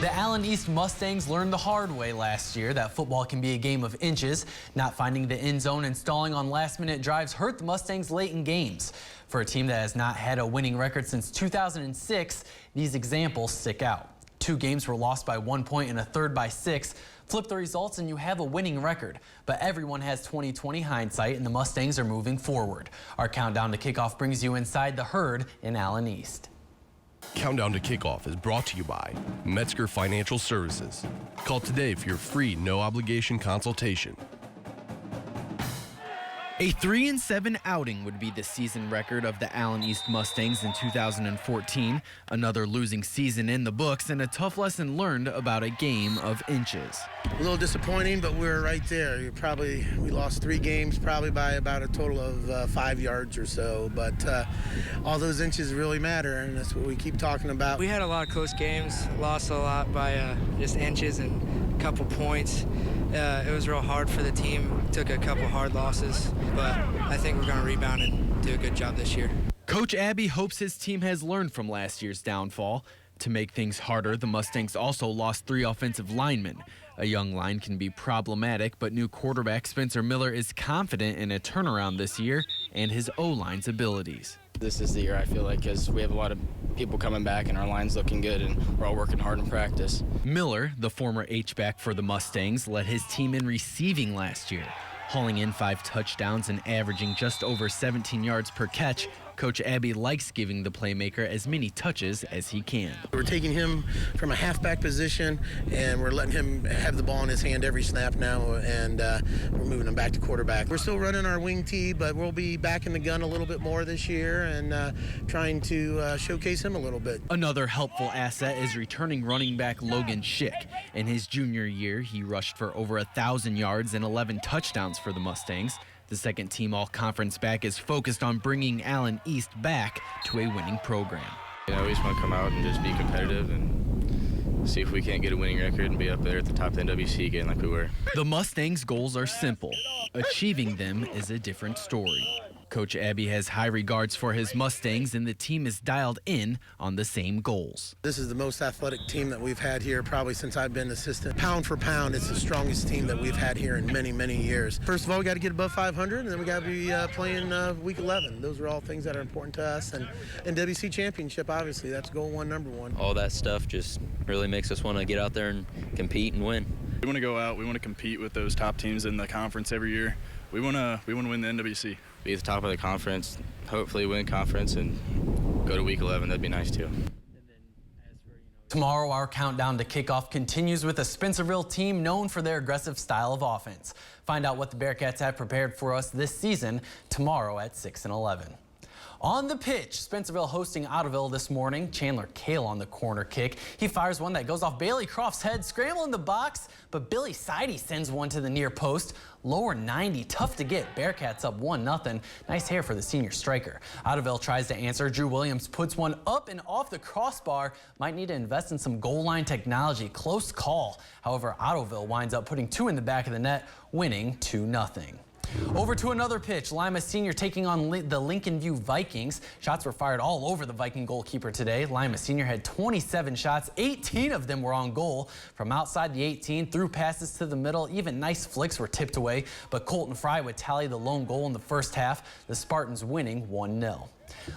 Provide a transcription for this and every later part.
The Allen East Mustangs learned the hard way last year that football can be a game of inches. Not finding the end zone and stalling on last-minute drives hurt the Mustangs late in games. For a team that has not had a winning record since 2006, these examples stick out. 2 games were lost by 1 point and a third by 6. Flip the results and you have a winning record. But everyone has 20/20 hindsight and the Mustangs are moving forward. Our countdown to kickoff brings you inside the herd in Allen East. Countdown to Kickoff is brought to you by Metzger Financial Services. Call today for your free no-obligation consultation. A 3-7 outing would be the season record of the Allen East Mustangs in 2014. Another losing season in the books and a tough lesson learned about a game of inches. A little disappointing, but we're right there. We lost 3 games, probably by about a total of 5 yards or so. But all those inches really matter, and that's what we keep talking about. We had a lot of close games, lost a lot by just inches and a couple points. It was real hard for the team. Took a couple hard losses, but I think we're going to rebound and do a good job this year. Coach Abbey hopes his team has learned from last year's downfall. To make things harder, the Mustangs also lost 3 offensive linemen. A young line can be problematic, but new quarterback Spencer Miller is confident in a turnaround this year and his O-line's abilities. This is the year, I feel like, because we have a lot of people coming back and our line's looking good and we're all working hard in practice. Miller, the former H-back for the Mustangs, led his team in receiving last year, hauling in 5 touchdowns and averaging just over 17 yards per catch. Coach Abbey likes giving the playmaker as many touches as he can. We're taking him from a halfback position, and we're letting him have the ball in his hand every snap now, and we're moving him back to quarterback. We're still running our wing tee, but we'll be back in the gun a little bit more this year and trying to showcase him a little bit. Another helpful asset is returning running back Logan Schick. In his junior year, he rushed for over 1,000 yards and 11 touchdowns for the Mustangs. The second-team all-conference back is focused on bringing Allen East back to a winning program. You know, we just want to come out and just be competitive and see if we can't get a winning record and be up there at the top of the NWC again like we were. The Mustangs' goals are simple. Achieving them is a different story. Coach Abbey has high regards for his Mustangs, and the team is dialed in on the same goals. This is the most athletic team that we've had here probably since I've been assistant. Pound for pound, it's the strongest team that we've had here in many, many years. First of all, we got to get above 500, and then we got to be playing week 11. Those are all things that are important to us. And NWC championship, obviously, that's goal 1, number 1. All that stuff just really makes us want to get out there and compete and win. We want to go out. We want to compete with those top teams in the conference every year. We want to win the NWC. Be at the top of the conference, hopefully win conference, and go to week 11. That'd be nice too. Tomorrow, our countdown to kickoff continues with a Spencerville team known for their aggressive style of offense. Find out what the Bearcats have prepared for us this season tomorrow at 6 and 11. On the pitch, Spencerville hosting Ottoville this morning. Chandler Kale on the corner kick. He fires one that goes off Bailey Croft's head, scrambling the box, but Billy Sidey sends one to the near post. Lower 90, tough to get. Bearcats up 1-0. Nice hair for the senior striker. Ottoville tries to answer. Drew Williams puts one up and off the crossbar. Might need to invest in some goal line technology. Close call. However, Ottoville winds up putting 2 in the back of the net, winning 2-0. Over to another pitch. Lima Senior taking on the Lincoln View Vikings. Shots were fired all over the Viking goalkeeper today. Lima Senior had 27 shots. 18 of them were on goal. From outside the 18, through passes to the middle. Even nice flicks were tipped away. But Colton Fry would tally the lone goal in the first half. The Spartans winning 1-0.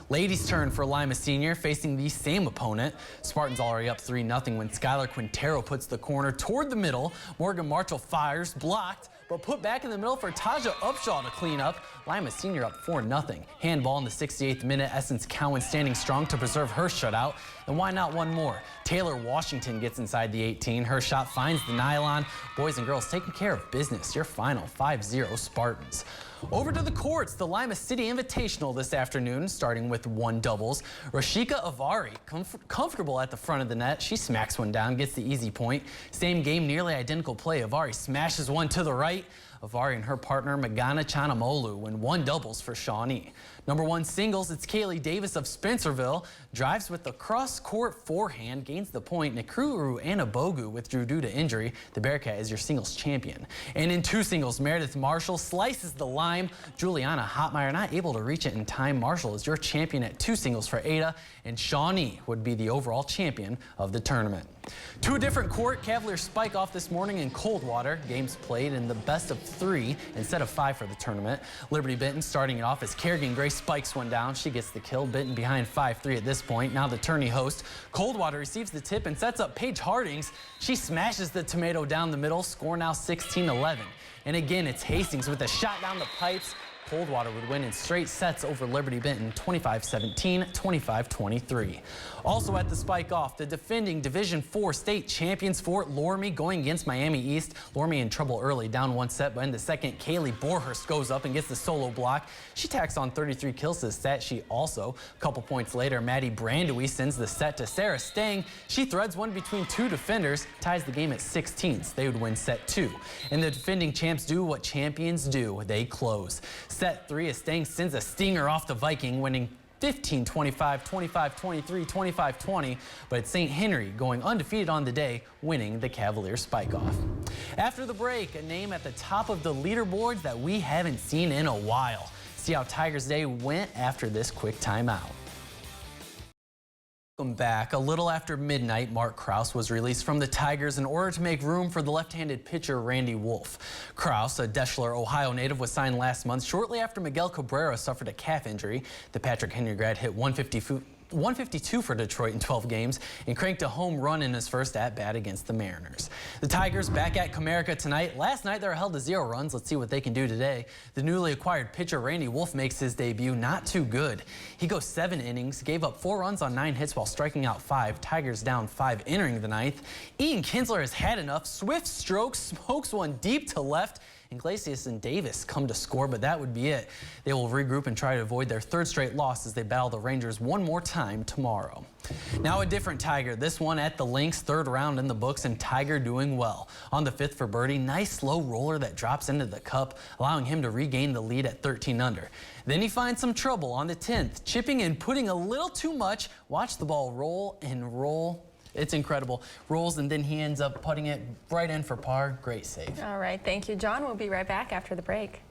Ladies' turn for Lima Senior, facing the same opponent. Spartans already up 3-0 when Skylar Quintero puts the corner toward the middle. Morgan Marshall fires, blocked, but put back in the middle for Taja Upshaw to clean up. Lima Senior up 4-0. Handball in the 68th minute. Essence Cowan standing strong to preserve her shutout. And why not one more? Taylor Washington gets inside the 18. Her shot finds the nylon. Boys and girls taking care of business. Your final 5-0 Spartans. Over to the courts, the Lima City Invitational this afternoon, starting with 1 doubles. Rashika Avari, comfortable at the front of the net. She smacks one down, gets the easy point. Same game, nearly identical play. Avari smashes one to the right. Avari and her partner Magana Chanamolu win 1 doubles for Shawnee. Number 1 singles, it's Kaylee Davis of Spencerville. Drives with the cross-court forehand, gains the point. Nekuru Anabogu withdrew due to injury. The Bearcat is your singles champion. And in 2 singles, Meredith Marshall slices the lime. Juliana Hotmeyer not able to reach it in time. Marshall is your champion at 2 singles for Ada, and Shawnee would be the overall champion of the tournament. To a different court, Cavaliers spike off this morning in Coldwater. Games played in the best of 3 instead of 5 for the tournament. Liberty-Benton starting it off as Kerrigan Gray spikes one down. She gets the kill. Benton behind 5-3 at this point. Now the tourney host, Coldwater, receives the tip and sets up Paige Hardings. She smashes the tomato down the middle. Score now 16-11. And again, it's Hastings with a shot down the pipes. Coldwater would win in straight sets over Liberty-Benton, 25-17, 25-23. Also at the spike-off, the defending Division IV state champions Fort Loramie going against Miami East. Loramie in trouble early, down 1 set, but in the second, Kaylee Borhurst goes up and gets the solo block. She tacks on 33 kills to the set. She also, a couple points later, Maddie Brandewy sends the set to Sarah Stang. She threads one between 2 defenders, ties the game at 16s. They would win set 2. And the defending champs do what champions do. They close. Set 3 as Stang sends a stinger off the Viking, winning 15-25, 25-23, 25-20, but it's St. Henry going undefeated on the day, winning the Cavaliers spike-off. After the break, a name at the top of the leaderboards that we haven't seen in a while. See how Tigers Day went after this quick timeout. Welcome back. A little after midnight, Marc Krauss was released from the Tigers in order to make room for the left-handed pitcher Randy Wolf. Krauss, a Deschler, Ohio native, was signed last month shortly after Miguel Cabrera suffered a calf injury. The Patrick Henry grad hit 152 for Detroit in 12 games and cranked a home run in his first at-bat against the Mariners. The Tigers back at Comerica tonight. Last night they were held to 0 runs. Let's see what they can do today. The newly acquired pitcher Randy Wolf makes his debut. Not too good. He goes 7 innings, gave up 4 runs on 9 hits while striking out 5. Tigers down 5 entering the 9th. Ian Kinsler has had enough. Swift stroke, smokes one deep to left. Iglesias and Davis come to score, but that would be it. They will regroup and try to avoid their 3rd straight loss as they battle the Rangers one more time tomorrow. Now a different Tiger. This one at the links, 3rd round in the books, and Tiger doing well. On the 5th for birdie, nice slow roller that drops into the cup, allowing him to regain the lead at 13 under. Then he finds some trouble on the 10th, chipping and putting a little too much. Watch the ball roll and roll. It's incredible. Rolls, and then he ends up putting it right in for par. Great save. All right, thank you, John. We'll be right back after the break.